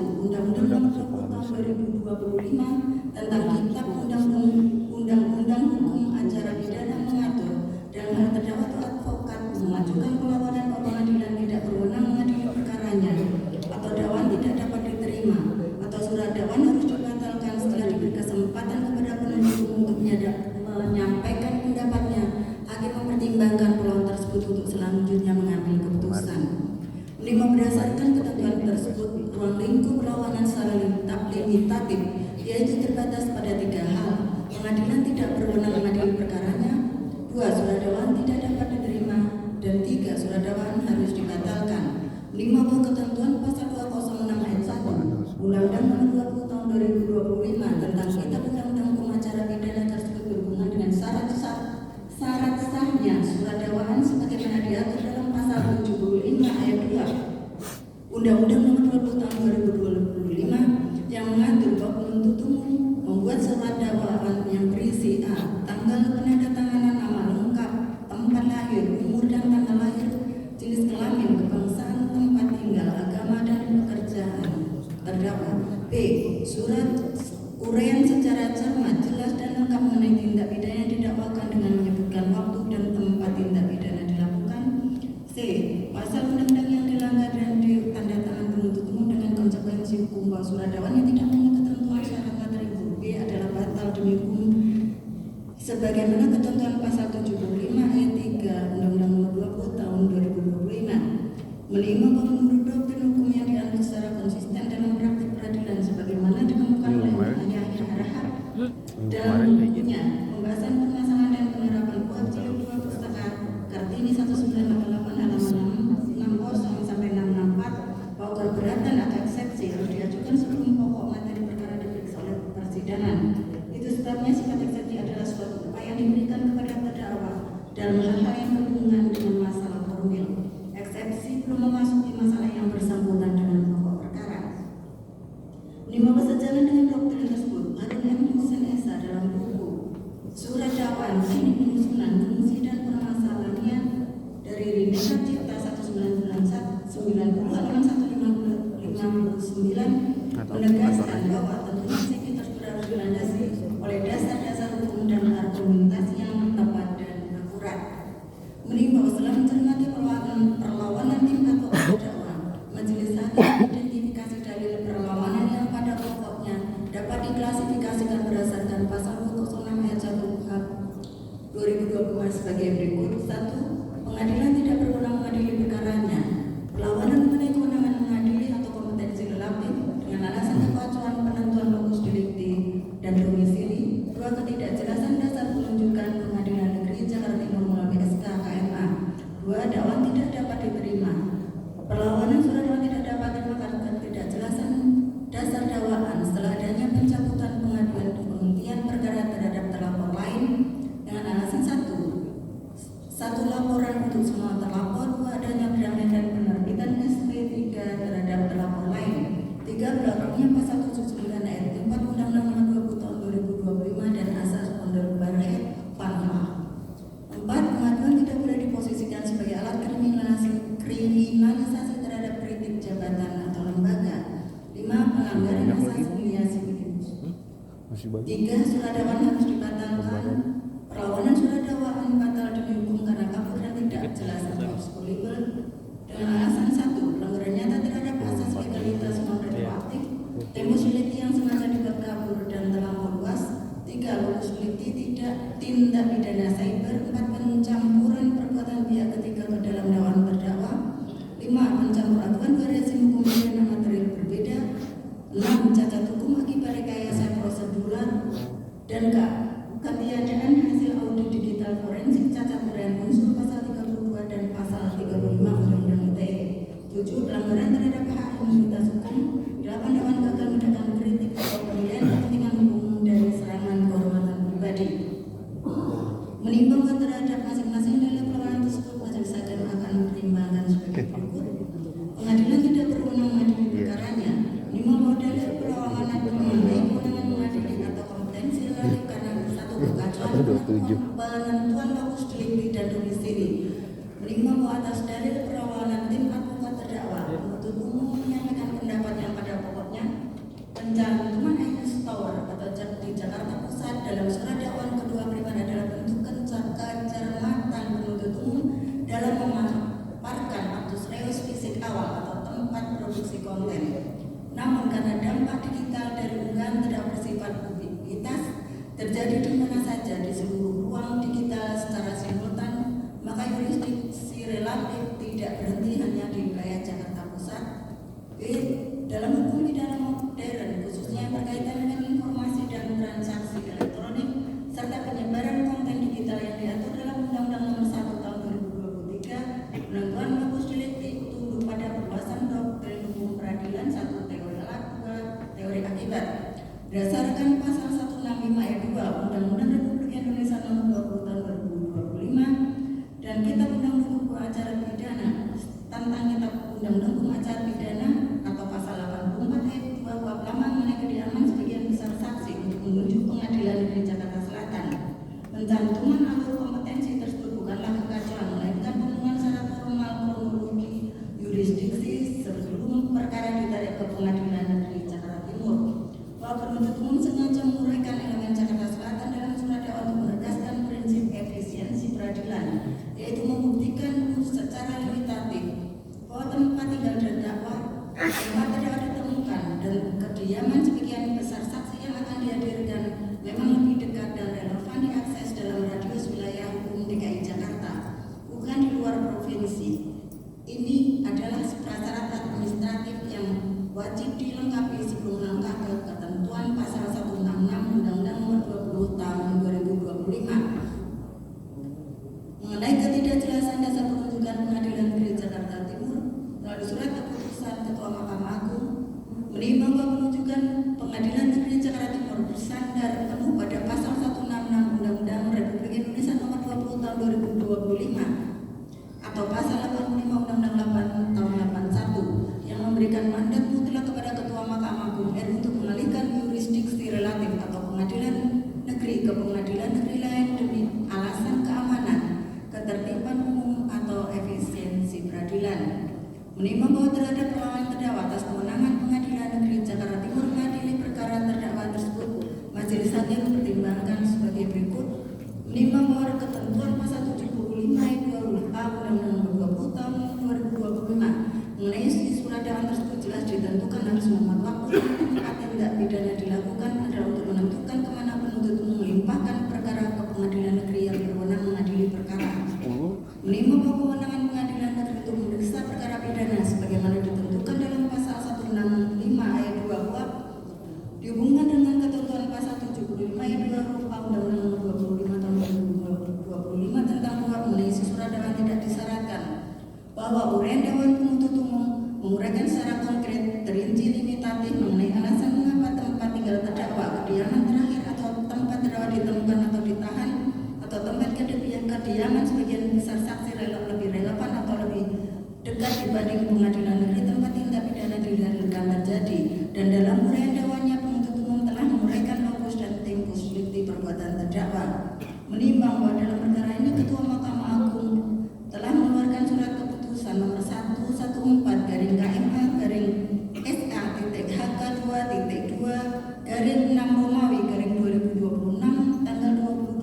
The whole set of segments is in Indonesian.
Undang-Undang Nomor 20 Tahun 2025 tentang Kitab Undang-Undang Hukum Acara Pidana mengatur dalam hal terdakwa atau advokat mengajukan perlawanan ke pengadilan tidak berwenang mengadili perkaranya atau dakwaan tidak dapat diterima atau surat dakwaan harus dibatalkan setelah diberi kesempatan kepada penuntut umum untuk menyampaikan pendapatnya. Hakim mempertimbangkan peluang tersebut untuk selanjutnya mengambil keputusan. 5. Berdasarkan ketentuan tersebut, ruang lingkup perlawanan secara limitatif, yaitu terbatas pada 3 hal. Pengadilan tidak berwenang mengadili perkaranya. 2. Surat dakwaan tidak dapat diterima. Dan 3. Surat dakwaan harus dibatalkan. 5. Bahwa ketentuan pasal 206 ayat 1 Undang-Undang Nomor 20 Tahun 2025 tentang Kitab Undang-Undang Hukum Acara Pidana tersebut berhubungan dengan syarat sahnya surat dakwaan sebagaimana diatur dalam pasal 75 ayat 2 Undang-Undang Nomor 20 Tahun 2025 yang mengatur bahwa penuntut umum membuat surat dakwaan yang berisi a. Tanggal penandatanganan nama lengkap, tempat lahir, umur dan tanggal lahir, jenis kelamin, kebangsaan, tempat tinggal, agama dan pekerjaan terdakwa. B. Surat uraian secara cermat, jelas dan lengkap mengenai tindak pidana yang didakwakan dengan menyebutkan waktu dan tempat tindak pidana dilakukan. C. Pasal undang-undang yang dilanggar dan ditandatangan penuntut umum dengan konsekuensi hukum bahwa surat dakwaan yang tidak memenuhi ketentuan syarat materi huruf B adalah batal demi hukum sebagaimana ketentuan pasal 75 ayat 3 Undang-Undang Nomor 20 Tahun 2025. 5. Bahwa menurut doktrin hukum yang dianut secara konsisten dalam praktik peradilan sebagaimana dikemukakan oleh Yahya Harahap dalam bukunya Pembahasan Permasalahan dan Penerapan KUHP jilid 2 pustaka Kartini 1988 halaman 660 sampai 664 bahwa keberatan atau eksepsi harus diajukan sebelum pokok materi perkara diperiksa oleh persidangan. Itu sebabnya sifat eksepsi adalah suatu upaya yang diberikan kepada terdakwa dalam hal-hal yang berhubungan dengan masalah formil. Eksepsi belum memasuki masalah yang bersangkutan dengan pokok perkara. 5. Sejalan dengan doktrin tersebut, Harun M. Hussein Esa dalam buku Surat Dakwaan Sini Penyusunan Fungsi dan Permasalahannya dari Rindekat Cipta 1990 halaman 159 menegaskan bahwa tentunya sivitas harus dilandasi oleh dasar-dasar hukum dan argumentasi yang tepat dan akurat. Menimbang setelah mencermati perlawanan tim atau terdakwa, majelis hakim identifikasi dalil perlawanan yang pada pokoknya dapat diklasifikasikan berdasarkan pasal 206 ayat 1 KUHP 2020 sebagai berikut. 1. Pengadilan tidak berwenang mengadili perkaranya. Perlawanan mengenai kewenangan mengadili atau kompetensi relatif dengan alasan kepacuan penentuan lokus delikti dan domisili. 2. Ketidakjelasan dasar penunjukan Pengadilan Negeri Jakarta Timur melalui SK KMA. 2. Dakwaan tidak dapat diterima. Perlawanan surat dakwaan tidak dapat diterima karena ketidakjelasan dasar dakwaan setelah adanya pencabutan pengaduan penghentian perkara terhadap terlapor lain dengan alasan 1 laporan untuk semua terlapor, 2 adanya berdamai dan penerbitan SP3 terhadap terlapor lain, 3 berlakunya pasal 79 ayat 4 Undang-Undang Nomor 20 Tahun 2025 dan asas pemberbaharan Panwa. 4. Pengaduan tidak boleh diposisikan sebagai alat kriminalisasi terhadap kritik jabatan atau lembaga. 5. Pelanggaran asas mediasi. 3. Surat dakwaan harus dibatalkan. Perlawanan surat dakwaan batal demi hukum karena kabur dan tidak jelas atau obskurable dengan alasan 1. Pelanggaran nyata terhadap asas legalitas non retroaktif, tempus delicti yang sengaja dibuat kabur dan terlampau luas. 3. Lokus delicti tidak tindak pidana cyber. 4. Pencampuran perbuatan pihak ketiga ke dalam dakwaan terdakwa. 5. Pencampur aduan variasi hukum pidana material berbeda. 6. Cacat hukum akibat rekayasa prosedural dan ketiadaan hasil audit digital forensik cacat uraian unsur pasal 32 dan pasal 35 Undang-Undang ITE. 7. Pelanggaran terhadap hak imunitas hukum. 8. Dakwaan gagal mendatang kritik atau penilaian kepentingan hukum dari serangan kehormatan pribadi. Menimbang terhadap masing-masing dalil perlawanan tersebut, majelis hakim akan mempertimbangkan sebagai berikut. Pengadilan tidak berwenang mengadili perkaranya. 5. Bahwa dalil perlawanan mengenai kewenangan mengadili atau kompetensi relatif karena 1. Kekecuan penentuan lokus delikti dan domisili. 5. Bahwa atas dalil perlawanan tim advokat terdakwa, penuntut umum menyampaikan pendapat yang pada pokoknya Pencantuman Agnes Tower atau di Jakarta Pusat dalam surat dakwaan kedua pribadi adalah bentuk kecermatan penuntut umum dalam memaparkan aktus reus fisik awal atau tempat produksi konten. Namun karena dampak digital dari unggahan tidak bersifat ubiquitas terjadi di mana saja di seluruh ruang digital secara simultan, maka yurisdiksi relatif tidak berhenti hanya di wilayah Jakarta Pusat. Dalam hukum pidana modern, khususnya yang berkaitan dengan informasi dan transaksi elektronik serta penyebaran konten digital yang diatur dalam Undang-Undang Nomor 1 Tahun 2023, penentuan lokus delikti tunduk pada perluasan doktrin hukum peradilan 1 teori alat 2 teori akibat. Berdasarkan pasal 165 ayat 2 Undang-Undang Republik Indonesia Nomor 20 Tahun 2025 dan Kitab Undang-Undang Hukum Acara Pidana tentang Kitab Undang-Undang Hukum Acara Pidana atau pasal 84 ayat 2 kuhap lama mengenai kediaman sebagian besar saksi untuk menuju Pengadilan Negeri Jakarta Selatan. Pencantuman alur kompetensi tersebut bukanlah kekacauan, melainkan pemenuhan syarat formal kronologi yurisdiksi sebelum perkara ditarik ke Pengadilan Negeri Jakarta Timur. Bahwa penuntut umum sengaja menguraikan elemen Jakarta Selatan dalam surat dakwaan untuk menegaskan prinsip efisiensi peradilan, yaitu membuktikan secara limitatif bahwa tempat tinggal terdakwa, tempat terdakwa ditemukan, dan kediaman sebagian besar saksi yang akan dihadirkan memang lebih dekat dan relevan diakses dalam radius wilayah hukum DKI Jakarta, bukan di luar provinsi. Ini adalah prasyarat administratif yang wajib dilengkapi sebelum melangkah ke ketentuan pasal 166 Undang-Undang Nomor 20 Tahun 2025 mengenai ketidakjelasan dasar penunjukan Pengadilan Negeri Jakarta Timur. Melalui surat keputusan Ketua Mahkamah Agung menimbang bahwa penunjukan Pengadilan Negeri Jakarta Timur bersandar penuh pada pasal 166 Undang-Undang Republik Indonesia Nomor 20 Tahun 2025 atau pasal 85 Undang-Undang 8 Tahun 81 yang memberikan mandat mutlak kepada Ketua Mahkamah Agung RI untuk mengalihkan yurisdiksi relatif atau pengadilan negeri ke pengadilan negeri lain demi alasan keamanan, ketertiban umum atau efisiensi peradilan. Menimbang bahwa terhadap perlawanan terdakwa atas kewenangan Pengadilan Negeri Jakarta Timur mengadili perkara terdakwa tersebut, Majelis Hakim mempertimbangkan sebagai berikut. Menimbang bahwa ketentuan pasal 75 ayat 2 huruf A Undang-Undang Nomor 20 Tahun 2025 mengenai surat dakwaan tersebut jelas ditentukan harus memuat waktu dan tempat tindak pidana dilakukan adalah untuk menentukan kemana penuntut umum melimpahkan perkara ke pengadilan negeri yang berwenang mengadili perkara. Menimbang bahwa kewenangan pengadilan negeri untuk memeriksa perkara pidana sebagaimana ditentukan dalam pasal 165 ayat 2 kuhap dihubungkan dengan ketentuan pasal 75 ayat 2 huruf A Undang-Undang Nomor 25 Tahun 2025 tentang kuhap mengenai surat dakwaan tidak disyaratkan bahwa uraian Dewan Penuntut Umum menguraikan secara konkret terinci limitatif mengenai alasan mengapa tempat tinggal terdakwa, kediaman terakhir atau tempat terdakwa ditemukan atau ditahan, atau tempat kediaman sebagian besar saksi lebih relevan atau lebih dekat dibanding pengadilan negeri tempat tindak pidana dilakukan terjadi. Dan dalam uraian dakwaannya penuntut umum telah menguraikan lokus dan tempus delicti perbuatan terdakwa. Menimbang bahwa dalam perkara ini Ketua Mahkamah Agung telah mengeluarkan surat keputusan nomor 114 garing KMA garing SA.HK2.2 garing 6 Romawi garing 2026 tanggal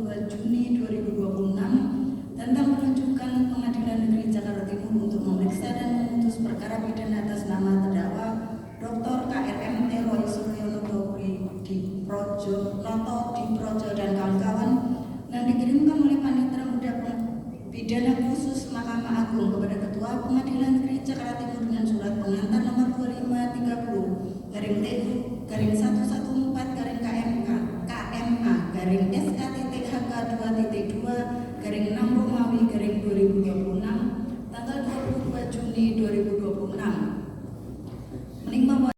22 Juni 2026 tentang penunjukan Pengadilan Negeri Jakarta Timur untuk memeriksa dan memutus perkara pidana atas nama terdakwa Dr. KRMT Roy Suryo Noto Diprojo dan kawan-kawan yang dikirimkan oleh Panitera Muda Pidana Khusus Mahkamah Agung kepada Ketua Pengadilan Negeri Jakarta Timur dengan surat pengantar nomor 2530 garing TU garing 114 garing KMA garing SK.HK2.2 garing 6 Romawi garing 2026 tanggal 22 Juni 2026